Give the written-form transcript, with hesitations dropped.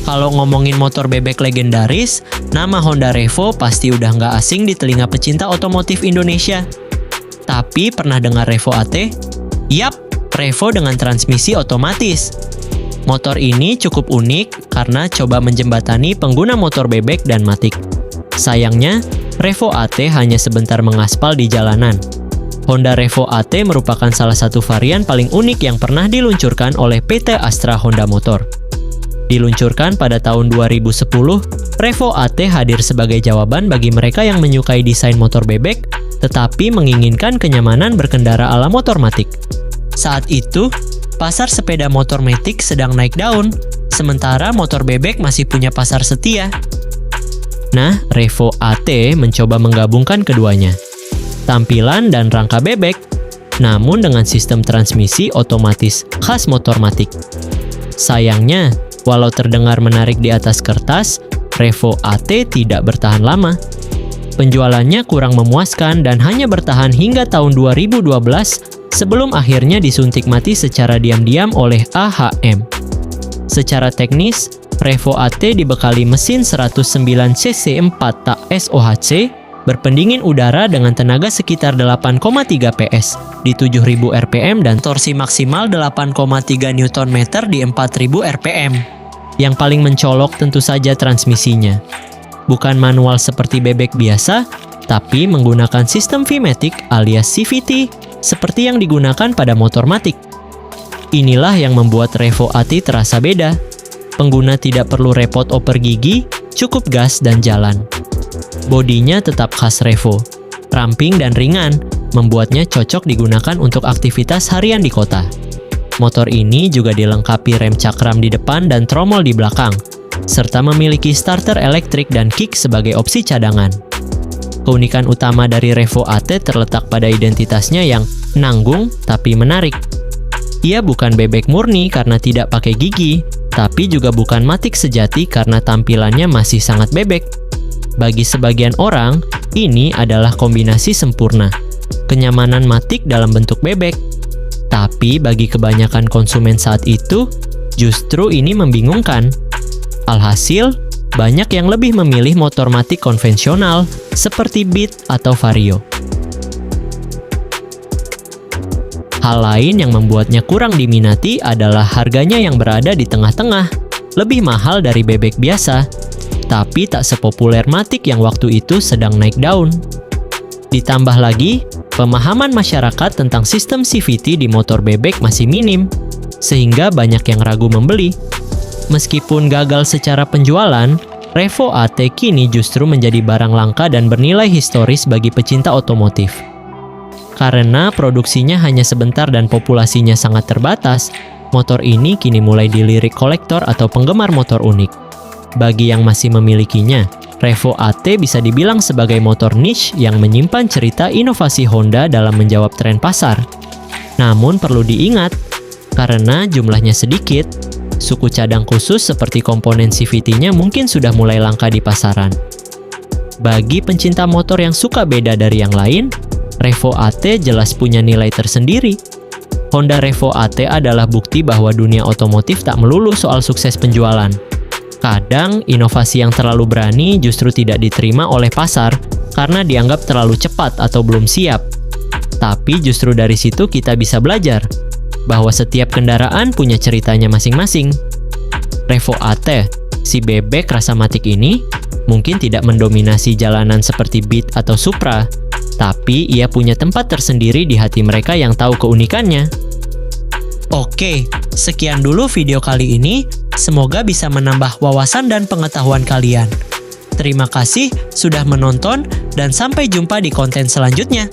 Kalau ngomongin motor bebek legendaris, nama Honda Revo pasti udah nggak asing di telinga pecinta otomotif Indonesia. Tapi pernah dengar Revo AT? Yap, Revo dengan transmisi otomatis. Motor ini cukup unik karena coba menjembatani pengguna motor bebek dan matic. Sayangnya, Revo AT hanya sebentar mengaspal di jalanan. Honda Revo AT merupakan salah satu varian paling unik yang pernah diluncurkan oleh PT Astra Honda Motor. Diluncurkan pada tahun 2010, Revo AT hadir sebagai jawaban bagi mereka yang menyukai desain motor bebek, tetapi menginginkan kenyamanan berkendara ala motor matic. Saat itu, pasar sepeda motor matic sedang naik daun, sementara motor bebek masih punya pasar setia. Nah, Revo AT mencoba menggabungkan keduanya. Tampilan dan rangka bebek, namun dengan sistem transmisi otomatis khas motor matic. Sayangnya, walau terdengar menarik di atas kertas, Revo AT tidak bertahan lama. Penjualannya kurang memuaskan dan hanya bertahan hingga tahun 2012 sebelum akhirnya disuntik mati secara diam-diam oleh AHM. Secara teknis, Revo AT dibekali mesin 109 cc 4 tak SOHC berpendingin udara dengan tenaga sekitar 8,3 PS di 7000 rpm dan torsi maksimal 8,3 Nm di 4000 rpm. Yang paling mencolok tentu saja transmisinya. Bukan manual seperti bebek biasa, tapi menggunakan sistem VMATIC alias CVT seperti yang digunakan pada motor matic. Inilah yang membuat Revo AT terasa beda. Pengguna tidak perlu repot oper gigi, cukup gas dan jalan. Bodinya tetap khas Revo, ramping dan ringan, membuatnya cocok digunakan untuk aktivitas harian di kota. Motor ini juga dilengkapi rem cakram di depan dan tromol di belakang, serta memiliki starter elektrik dan kick sebagai opsi cadangan. Keunikan utama dari Revo AT terletak pada identitasnya yang nanggung tapi menarik. Ia bukan bebek murni karena tidak pakai gigi, tapi juga bukan matic sejati karena tampilannya masih sangat bebek. Bagi sebagian orang, ini adalah kombinasi sempurna. Kenyamanan matic dalam bentuk bebek. Tapi bagi kebanyakan konsumen saat itu, justru ini membingungkan. Alhasil, banyak yang lebih memilih motor matic konvensional seperti Beat atau Vario. Hal lain yang membuatnya kurang diminati adalah harganya yang berada di tengah-tengah, lebih mahal dari bebek biasa, tapi tak sepopuler matic yang waktu itu sedang naik daun. Ditambah lagi, pemahaman masyarakat tentang sistem CVT di motor bebek masih minim, sehingga banyak yang ragu membeli. Meskipun gagal secara penjualan, Revo AT kini justru menjadi barang langka dan bernilai historis bagi pecinta otomotif. Karena produksinya hanya sebentar dan populasinya sangat terbatas, motor ini kini mulai dilirik kolektor atau penggemar motor unik. Bagi yang masih memilikinya, Revo AT bisa dibilang sebagai motor niche yang menyimpan cerita inovasi Honda dalam menjawab tren pasar. Namun perlu diingat, karena jumlahnya sedikit, suku cadang khusus seperti komponen CVT-nya mungkin sudah mulai langka di pasaran. Bagi pencinta motor yang suka beda dari yang lain, Revo AT jelas punya nilai tersendiri. Honda Revo AT adalah bukti bahwa dunia otomotif tak melulu soal sukses penjualan. Kadang, inovasi yang terlalu berani justru tidak diterima oleh pasar karena dianggap terlalu cepat atau belum siap. Tapi justru dari situ kita bisa belajar bahwa setiap kendaraan punya ceritanya masing-masing. Revo AT, si bebek rasa matic ini, mungkin tidak mendominasi jalanan seperti Beat atau Supra, tapi ia punya tempat tersendiri di hati mereka yang tahu keunikannya. Oke, sekian dulu video kali ini. Semoga bisa menambah wawasan dan pengetahuan kalian. Terima kasih sudah menonton dan sampai jumpa di konten selanjutnya.